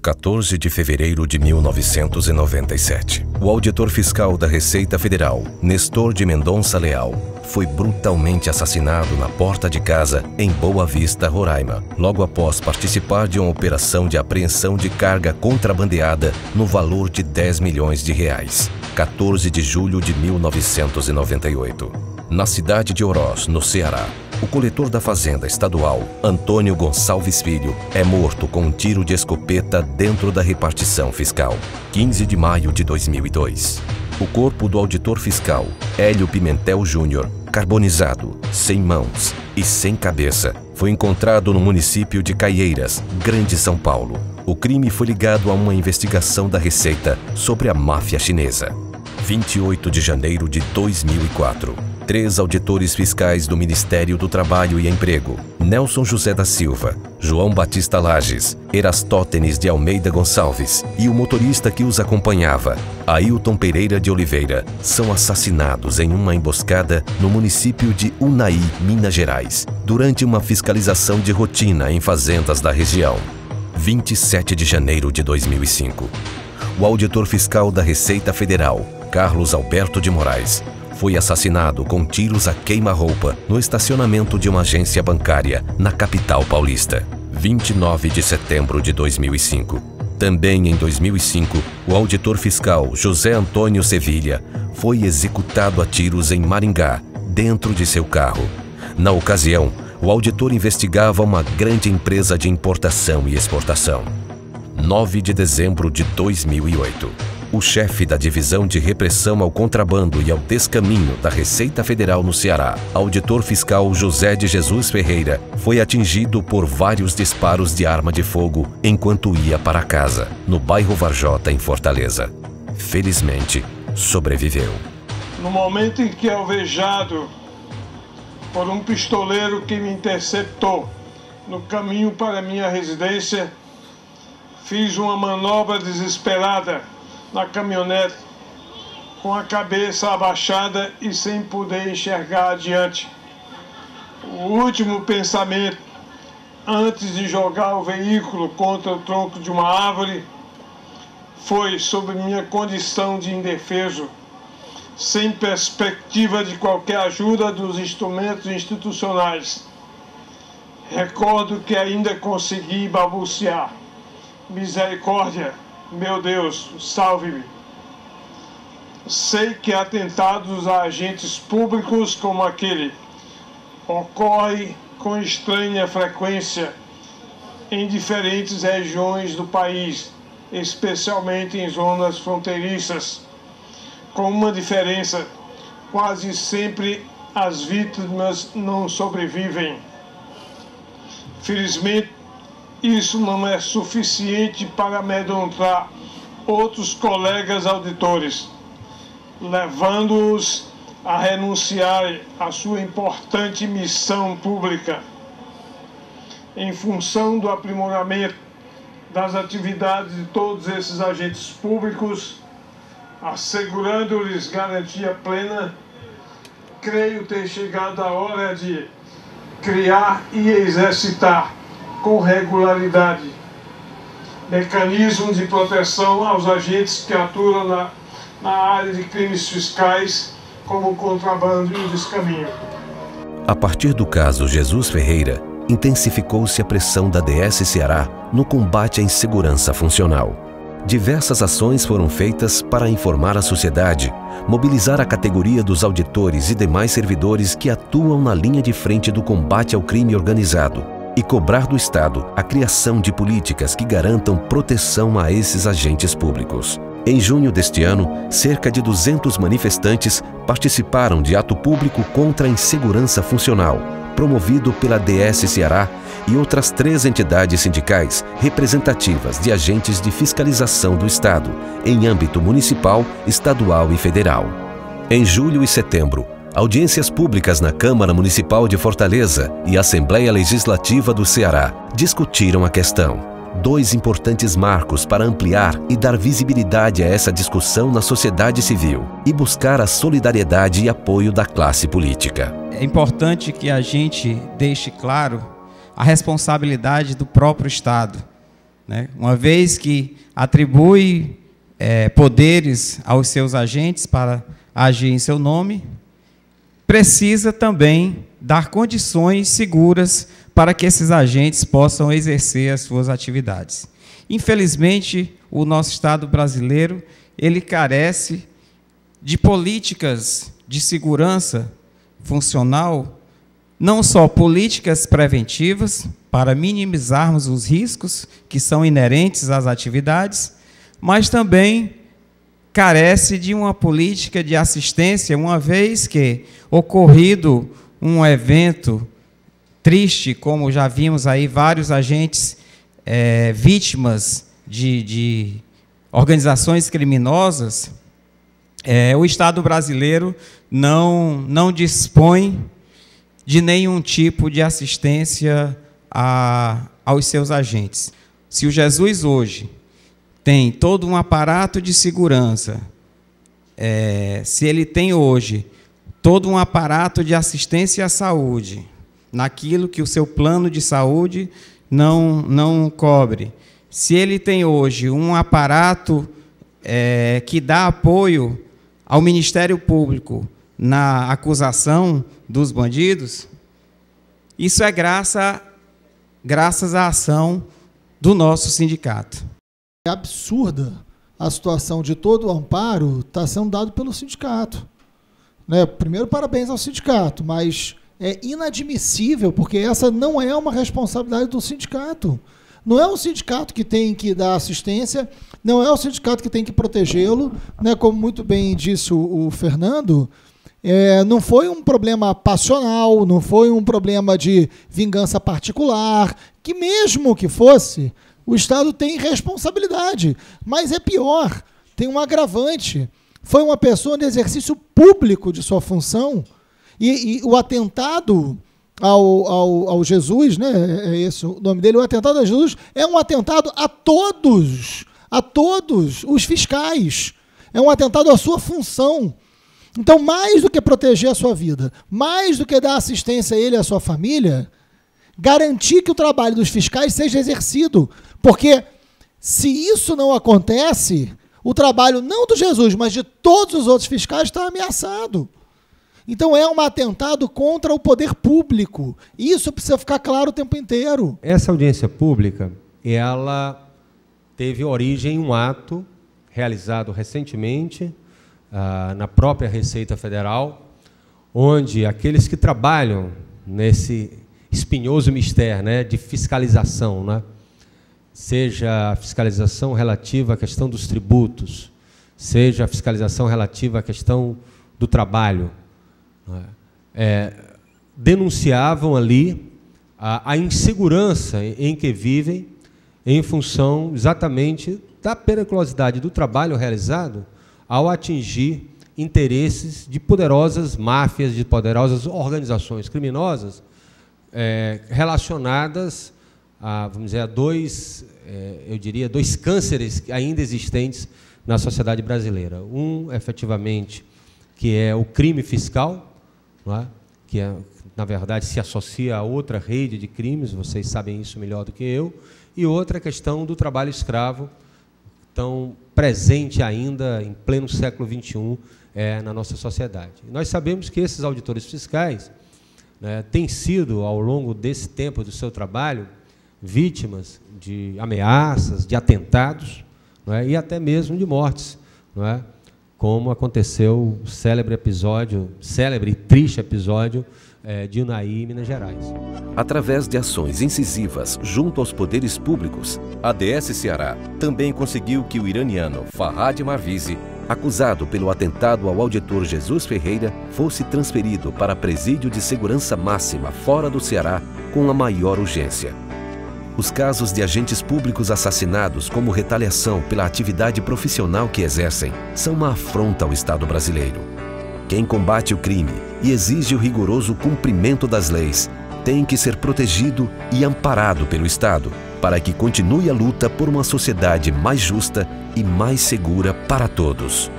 14 de fevereiro de 1997. O auditor fiscal da Receita Federal, Nestor de Mendonça Leal, foi brutalmente assassinado na porta de casa em Boa Vista, Roraima, logo após participar de uma operação de apreensão de carga contrabandeada no valor de R$10 milhões. 14 de julho de 1998. Na cidade de Oroz, no Ceará, o coletor da Fazenda Estadual, Antônio Gonçalves Filho, é morto com um tiro de escopeta dentro da repartição fiscal. 15 de maio de 2002. O corpo do auditor fiscal, Hélio Pimentel Júnior, carbonizado, sem mãos e sem cabeça, foi encontrado no município de Caieiras, Grande São Paulo. O crime foi ligado a uma investigação da Receita sobre a máfia chinesa. 28 de janeiro de 2004. 3 auditores fiscais do Ministério do Trabalho e Emprego, Nelson José da Silva, João Batista Lages, Erastótenes de Almeida Gonçalves e o motorista que os acompanhava, Ailton Pereira de Oliveira, são assassinados em uma emboscada no município de Unai, Minas Gerais, durante uma fiscalização de rotina em fazendas da região. 27 de janeiro de 2005. O auditor fiscal da Receita Federal, Carlos Alberto de Moraes, foi assassinado com tiros a queima-roupa no estacionamento de uma agência bancária na capital paulista. 29 de setembro de 2005. Também em 2005, o auditor fiscal José Antônio Sevilha foi executado a tiros em Maringá, dentro de seu carro. Na ocasião, o auditor investigava uma grande empresa de importação e exportação. 9 de dezembro de 2008. O chefe da Divisão de Repressão ao Contrabando e ao Descaminho da Receita Federal no Ceará, auditor fiscal José de Jesus Ferreira, foi atingido por vários disparos de arma de fogo enquanto ia para casa, no bairro Varjota, em Fortaleza. Felizmente, sobreviveu. No momento em que, alvejado por um pistoleiro que me interceptou no caminho para minha residência, fiz uma manobra desesperada na caminhonete, com a cabeça abaixada e sem poder enxergar adiante. O último pensamento, antes de jogar o veículo contra o tronco de uma árvore, foi sobre minha condição de indefeso, sem perspectiva de qualquer ajuda dos instrumentos institucionais. Recordo que ainda consegui balbuciar: misericórdia, meu Deus, salve-me. Sei que atentados a agentes públicos como aquele ocorrem com estranha frequência em diferentes regiões do país, especialmente em zonas fronteiriças, com uma diferença: quase sempre as vítimas não sobrevivem. Felizmente, isso não é suficiente para amedrontar outros colegas auditores, levando-os a renunciarem à sua importante missão pública. Em função do aprimoramento das atividades de todos esses agentes públicos, assegurando-lhes garantia plena, creio ter chegado a hora de criar e exercitar com regularidade mecanismos de proteção aos agentes que atuam na área de crimes fiscais, como o contrabando e o descaminho. A partir do caso Jesus Ferreira, intensificou-se a pressão da DS Ceará no combate à insegurança funcional. Diversas ações foram feitas para informar a sociedade, mobilizar a categoria dos auditores e demais servidores que atuam na linha de frente do combate ao crime organizado e cobrar do Estado a criação de políticas que garantam proteção a esses agentes públicos. Em junho deste ano, cerca de 200 manifestantes participaram de ato público contra a insegurança funcional, promovido pela DS Ceará e outras 3 entidades sindicais representativas de agentes de fiscalização do Estado, em âmbito municipal, estadual e federal. Em julho e setembro, audiências públicas na Câmara Municipal de Fortaleza e Assembleia Legislativa do Ceará discutiram a questão. 2 importantes marcos para ampliar e dar visibilidade a essa discussão na sociedade civil e buscar a solidariedade e apoio da classe política. É importante que a gente deixe claro a responsabilidade do próprio Estado né? Uma vez que atribui poderes aos seus agentes para agir em seu nome, precisa também dar condições seguras para que esses agentes possam exercer as suas atividades. Infelizmente, o nosso Estado brasileiro, ele carece de políticas de segurança funcional, não só políticas preventivas, para minimizarmos os riscos que são inerentes às atividades, mas também carece de uma política de assistência, uma vez que, ocorrido um evento triste, como já vimos aí vários agentes vítimas de organizações criminosas, o Estado brasileiro não dispõe de nenhum tipo de assistência aos seus agentes. Se o Jesus hoje tem todo um aparato de segurança, se ele tem hoje todo um aparato de assistência à saúde, naquilo que o seu plano de saúde não cobre, se ele tem hoje um aparato que dá apoio ao Ministério Público na acusação dos bandidos, isso é graças à ação do nosso sindicato. É absurda a situação de todo o amparo está sendo dado pelo sindicato, né? Primeiro, parabéns ao sindicato, mas é inadmissível, porque essa não é uma responsabilidade do sindicato. Não é o sindicato que tem que dar assistência, não é o sindicato que tem que protegê-lo, né? Como muito bem disse o Fernando, não foi um problema passional, não foi um problema de vingança particular, que mesmo que fosse, o Estado tem responsabilidade. Mas é pior, tem um agravante. Foi uma pessoa no exercício público de sua função, e o atentado ao Jesus, né, é esse o nome dele, o atentado a Jesus é um atentado a todos os fiscais, é um atentado à sua função. Então, mais do que proteger a sua vida, mais do que dar assistência a ele e à sua família, garantir que o trabalho dos fiscais seja exercido, porque se isso não acontece, o trabalho não do Jesus, mas de todos os outros fiscais está ameaçado. Então é um atentado contra o poder público. Isso precisa ficar claro o tempo inteiro. Essa audiência pública, ela teve origem em um ato realizado recentemente na própria Receita Federal, onde aqueles que trabalham nesse espinhoso mistério, né, de fiscalização, né, seja a fiscalização relativa à questão dos tributos, seja a fiscalização relativa à questão do trabalho, denunciavam ali a insegurança em que vivem em função exatamente da periculosidade do trabalho realizado ao atingir interesses de poderosas máfias, de poderosas organizações criminosas relacionadas a, vamos dizer, a dois cânceres ainda existentes na sociedade brasileira. Um, efetivamente, que é o crime fiscal, não é? Que, na verdade, se associa a outra rede de crimes, vocês sabem isso melhor do que eu, e outra questão do trabalho escravo, tão presente ainda em pleno século XXI na nossa sociedade. E nós sabemos que esses auditores fiscais, né, têm sido, ao longo desse tempo do seu trabalho, vítimas de ameaças, de atentados, não é? E até mesmo de mortes, não é? Como aconteceu o célebre e triste episódio de Unai, Minas Gerais. Através de ações incisivas junto aos poderes públicos, a DS Ceará também conseguiu que o iraniano Farhad Marvizi, acusado pelo atentado ao auditor Jesus Ferreira, fosse transferido para presídio de segurança máxima fora do Ceará com a maior urgência. Os casos de agentes públicos assassinados como retaliação pela atividade profissional que exercem são uma afronta ao Estado brasileiro. Quem combate o crime e exige o rigoroso cumprimento das leis tem que ser protegido e amparado pelo Estado para que continue a luta por uma sociedade mais justa e mais segura para todos.